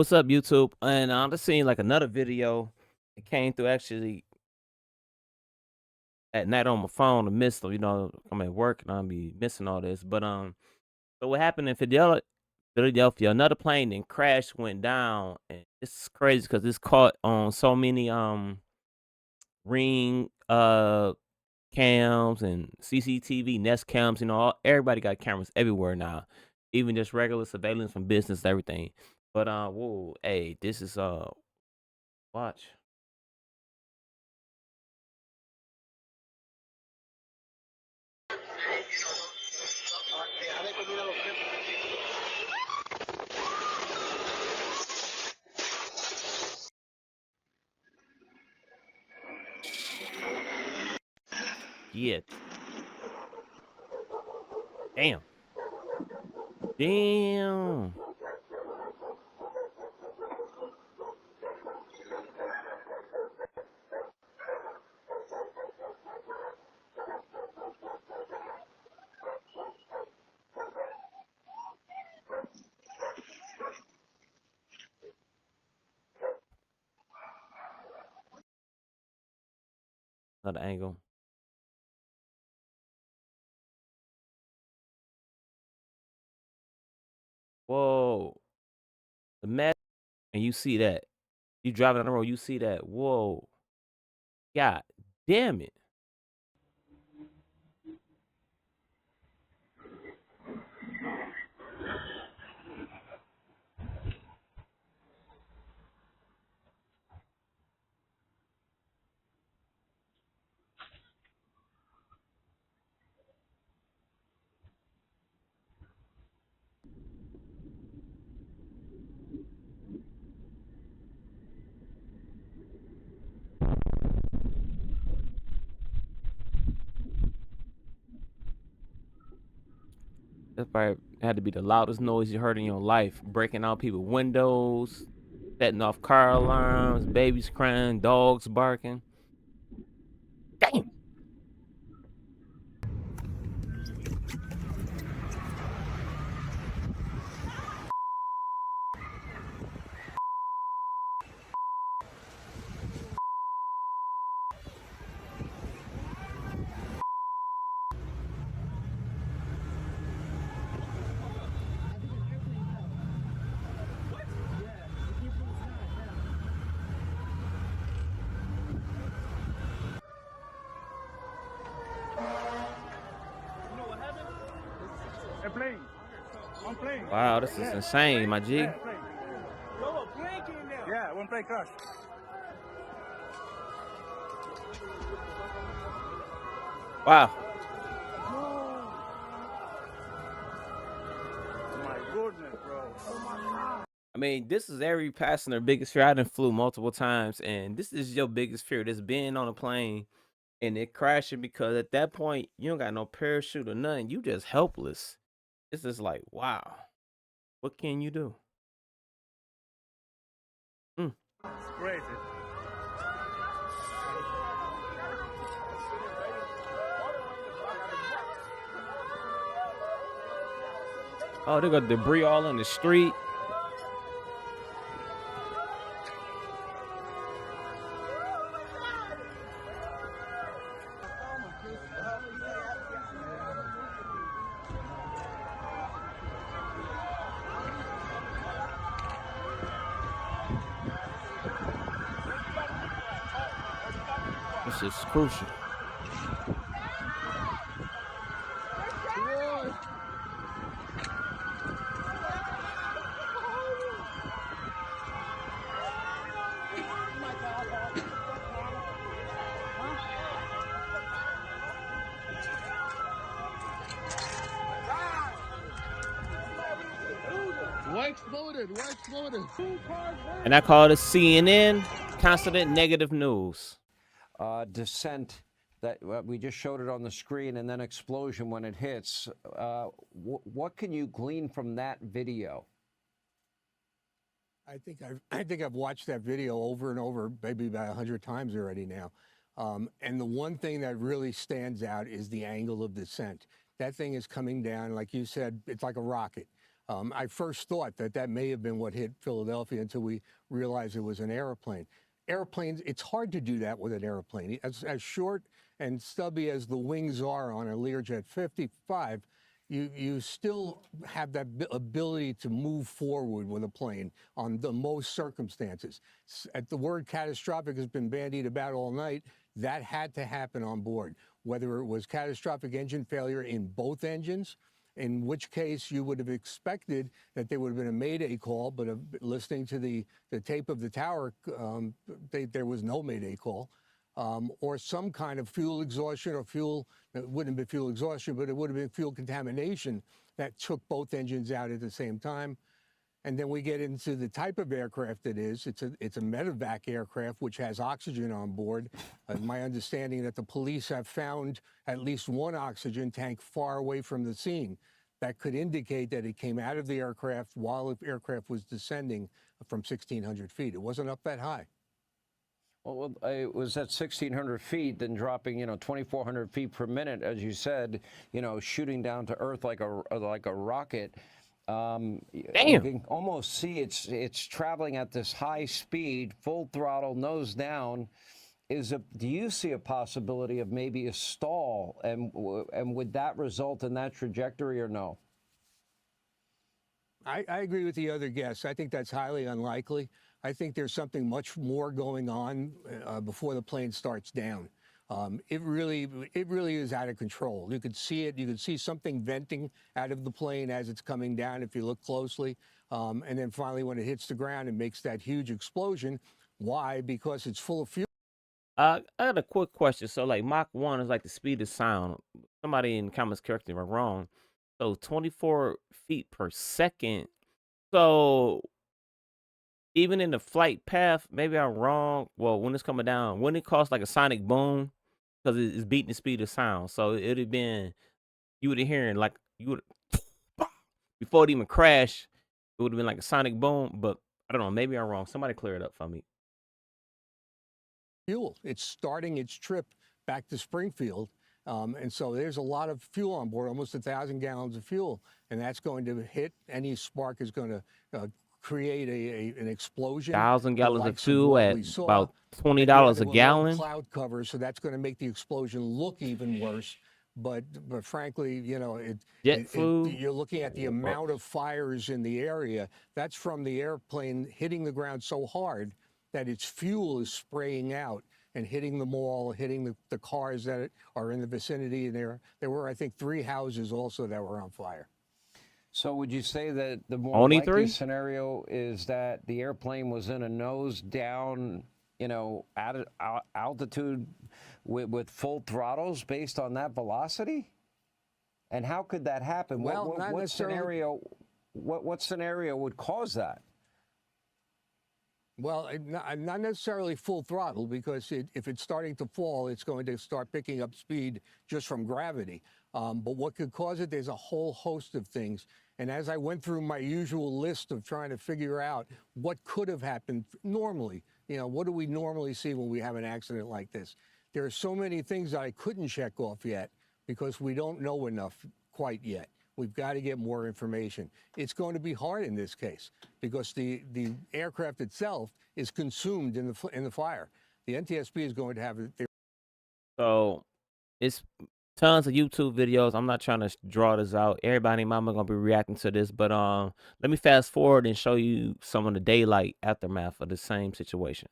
What's up, YouTube? And I'm just seeing like another video. It came through actually at night on my phone. I missed them. I'm at work and I'll be missing all this. But so what happened in Philadelphia? Another plane then crashed, went down, and it's crazy because it's caught on so many ring cams and CCTV Nest cams. Everybody got cameras everywhere now, even just regular surveillance from business, everything. But whoa, hey, this is watch. Yeah. Damn. Damn. Another angle. Whoa. The mess. And you see that. You driving down the road, you see that. Whoa. God damn it. That probably had to be the loudest noise you heard in your life. Breaking out people's windows, setting off car alarms, babies crying, dogs barking. Damn. Airplane. One plane. Wow, this is insane, my G. Yeah, plane. Yo, a plane came down. Yeah, one plane crashed. Wow. My goodness, bro. I mean, this is every passenger biggest fear. I done flew multiple times, and this is your biggest fear. This being on a plane and it crashing because at that point you don't got no parachute or nothing. You just helpless. It's just like, wow, what can you do? Mm. It's crazy. Oh, they got debris all in the street. This is crucial. What exploded? What exploded? And I call this CNN constant negative news. Descent that we just showed it on the screen, and then explosion when it hits. What can you glean from that video? I think I've watched that video over and over, maybe about 100 times already now. And the one thing that really stands out is the angle of descent. That thing is coming down, like you said, it's like a rocket. I first thought that that may have been what hit Philadelphia until we realized it was an airplane. Airplanes, it's hard to do that with an airplane. As short and stubby as the wings are on a Learjet 55, you still have that ability to move forward with a plane on the most circumstances. The word catastrophic has been bandied about all night. That had to happen on board, whether it was catastrophic engine failure in both engines, in which case you would have expected that there would have been a mayday call, but listening to the tape of the tower, there was no mayday call. Or some kind of fuel exhaustion or fuel, it wouldn't have been fuel exhaustion, but it would have been fuel contamination that took both engines out at the same time. And then we get into the type of aircraft it is. It's a medevac aircraft, which has oxygen on board. My understanding that the police have found at least one oxygen tank far away from the scene. That could indicate that it came out of the aircraft while the aircraft was descending from 1,600 feet. It wasn't up that high. Well, it was at 1,600 feet, then dropping, 2,400 feet per minute, as you said, shooting down to Earth like a rocket. Damn. You can almost see it's traveling at this high speed, full throttle, nose down. Do you see a possibility of maybe a stall, and would that result in that trajectory or no? I agree with the other guests. I think that's highly unlikely. I think there's something much more going on before the plane starts down. It really is out of control. You could see it. You could see something venting out of the plane as it's coming down if you look closely. And then finally, when it hits the ground, it makes that huge explosion. Why? Because it's full of fuel. I got a quick question. So, like, Mach 1 is like the speed of sound. Somebody in the comments correct me if I'm wrong. So, 24 feet per second. So, even in the flight path, maybe I'm wrong. Well, when it's coming down, wouldn't it cause like a sonic boom? Because it's beating the speed of sound. So, it'd have been, you would have hearing like, you would, before it even crashed, it would have been like a sonic boom. But I don't know. Maybe I'm wrong. Somebody clear it up for me. Fuel. It's starting its trip back to Springfield. And so there's a lot of fuel on board, almost 1,000 gallons of fuel. And that's going to hit, any spark is going to create an explosion. 1,000 gallons of fuel what at we saw. about And $20 yeah, a there were low gallon. cloud cover, so that's going to make the explosion look even worse. But frankly, Jet fuel. you're looking at the amount of fires in the area. That's from the airplane hitting the ground so hard that its fuel is spraying out and hitting the mall, hitting the cars that are in the vicinity. And there were, I think, 3 houses also that were on fire. So would you say that the more Only likely 3? scenario is that the airplane was in a nose down, at altitude with full throttles based on that velocity? And how could that happen? Well, what scenario would cause that? Well, not necessarily full throttle, because if it's starting to fall, it's going to start picking up speed just from gravity. But what could cause it, there's a whole host of things. And as I went through my usual list of trying to figure out what could have happened normally, what do we normally see when we have an accident like this? There are so many things that I couldn't check off yet because we don't know enough quite yet. We've got to get more information. It's going to be hard in this case because the aircraft itself is consumed in the fire. The NTSB is going to have it. So it's tons of YouTube videos. I'm not trying to draw this out. Everybody, mama gonna be reacting to this, but let me fast forward and show you some of the daylight aftermath of the same situation.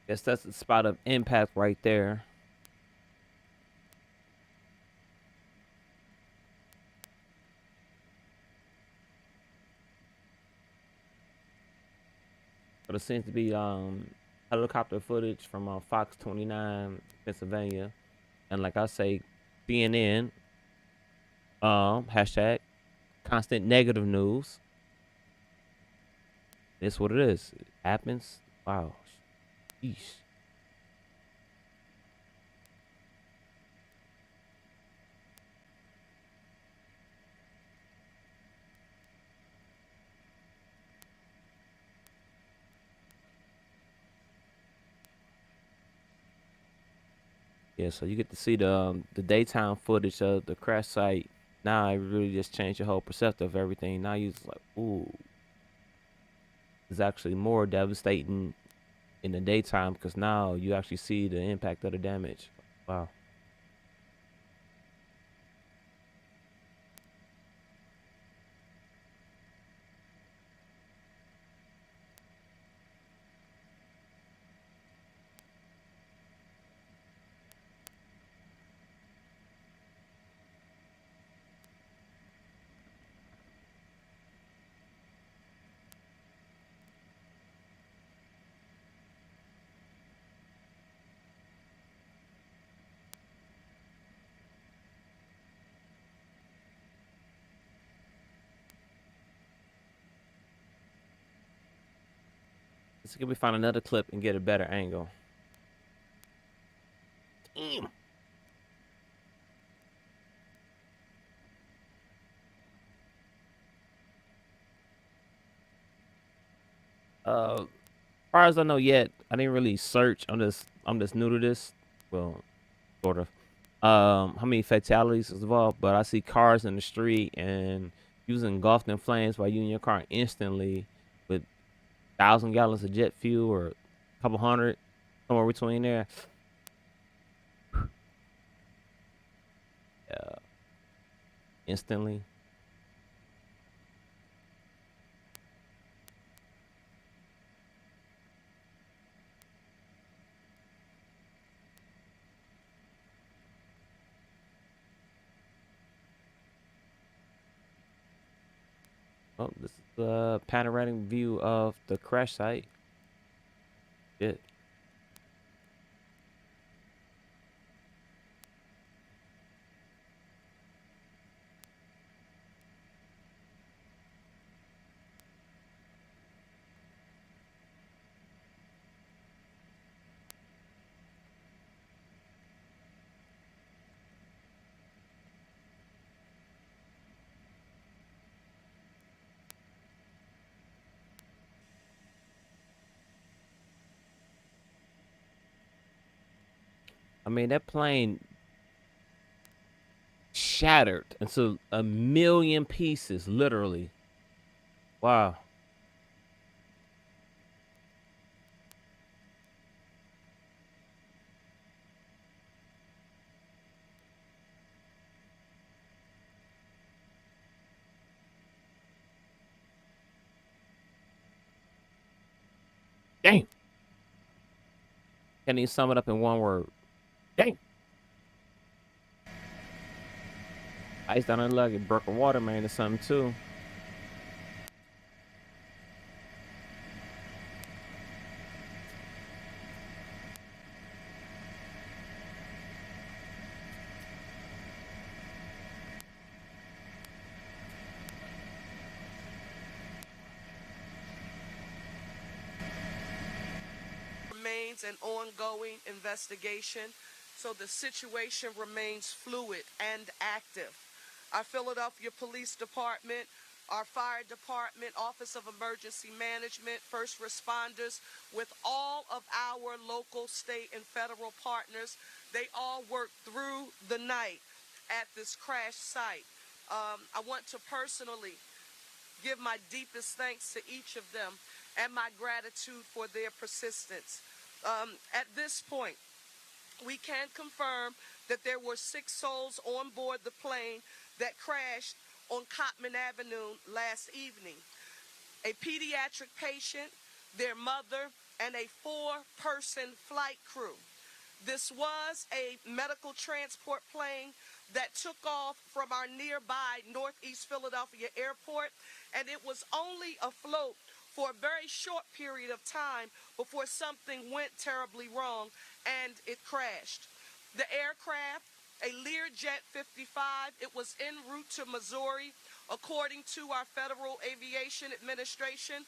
Guess that's the spot of impact right there. But it seems to be helicopter footage from Fox 29, Pennsylvania, and like I say, CNN, hashtag constant negative news. It's what it is. It happens. Wow. Yeesh. Yeah, so you get to see the daytime footage of the crash site. Now it really just changed your whole perceptive of everything. Now you just like, ooh, it's actually more devastating in the daytime because now you actually see the impact of the damage. Wow. Let's see if we find another clip and get a better angle. Damn. As far as I know yet, I didn't really search. I'm just new to this. Well, sort of. How many fatalities is involved? But I see cars in the street and using engulfed in flames by using your car instantly with 1,000 gallons of jet fuel or a couple hundred, somewhere between there. Yeah, instantly. Oh, this is a panoramic view of the crash site. Shit. I mean, that plane shattered into a million pieces, literally. Wow. Dang. Can't even sum it up in one word. Dang. Ice down the lug, it broke a water main or something too. Remains an ongoing investigation, so the situation remains fluid and active. Our Philadelphia Police Department, our Fire Department, Office of Emergency Management, first responders, with all of our local, state, and federal partners, they all worked through the night at this crash site. I want to personally give my deepest thanks to each of them and my gratitude for their persistence. At this point, we can confirm that there were 6 souls on board the plane that crashed on Cotman Avenue last evening. A pediatric patient, their mother, and a 4-person flight crew. This was a medical transport plane that took off from our nearby Northeast Philadelphia airport, and it was only afloat for a very short period of time before something went terribly wrong and it crashed. The aircraft, a Learjet 55, it was en route to Missouri, according to our Federal Aviation Administration.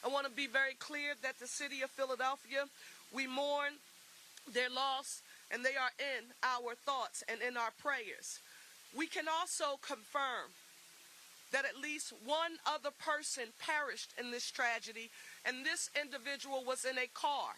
I want to be very clear that the city of Philadelphia, we mourn their loss, and they are in our thoughts and in our prayers. We can also confirm that at least one other person perished in this tragedy, and this individual was in a car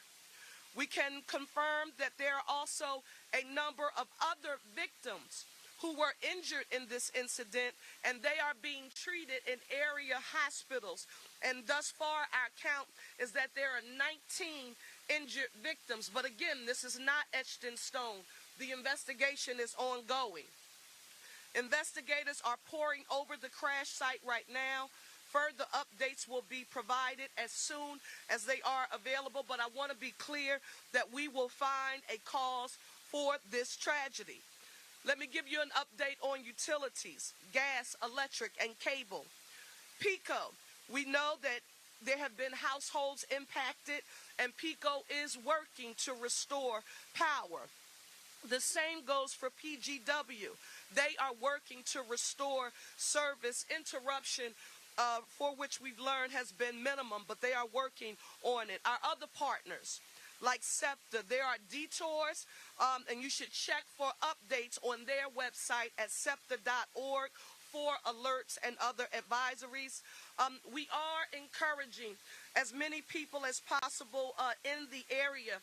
We can confirm that there are also a number of other victims who were injured in this incident, and they are being treated in area hospitals. And thus far, our count is that there are 19 injured victims. But again, this is not etched in stone. The investigation is ongoing. Investigators are poring over the crash site right now. Further updates will be provided as soon as they are available, but I want to be clear that we will find a cause for this tragedy. Let me give you an update on utilities, gas, electric, and cable. PECO, we know that there have been households impacted, and PECO is working to restore power. The same goes for PGW. They are working to restore service. Interruption, for which we've learned has been minimum, but they are working on it. Our other partners, like SEPTA, there are detours, and you should check for updates on their website at septa.org for alerts and other advisories. We are encouraging as many people as possible in the area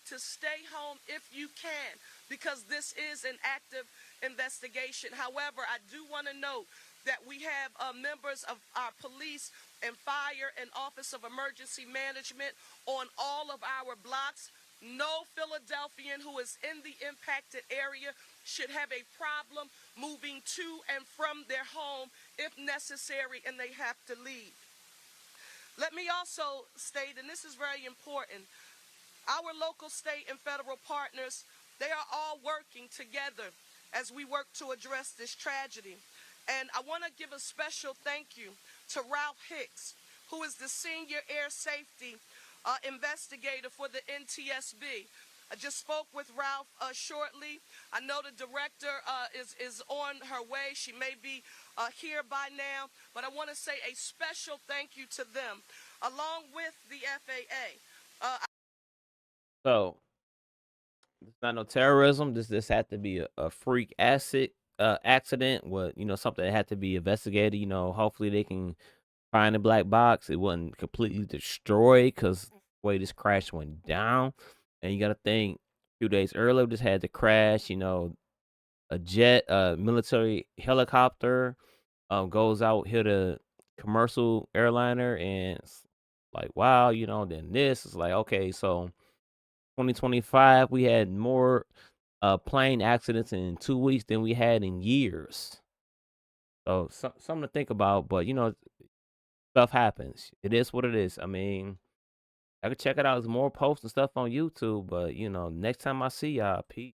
to stay home if you can, because this is an active investigation. However, I do want to note that we have members of our police and fire and Office of Emergency Management on all of our blocks. No Philadelphian who is in the impacted area should have a problem moving to and from their home if necessary and they have to leave. Let me also state, and this is very important, our local, state, and federal partners, they are all working together as we work to address this tragedy. And I want to give a special thank you to Ralph Hicks, who is the Senior Air Safety Investigator for the NTSB. I just spoke with Ralph shortly. I know the director is on her way. She may be here by now, but I want to say a special thank you to them, along with the FAA. So it's not no terrorism. This had to be a freak accident. What, something that had to be investigated. Hopefully they can find the black box. It wasn't completely destroyed because the way this crash went down. And you got to think, a few days earlier, this had to crash. A jet, military helicopter, goes out, hit a commercial airliner, and it's like, wow, then this is like, okay, so 2025, we had more plane accidents in 2 weeks than we had in years. So something to think about, but stuff happens. It is what it is. I mean, I could check it out. There's more posts and stuff on YouTube, but next time I see y'all, peace.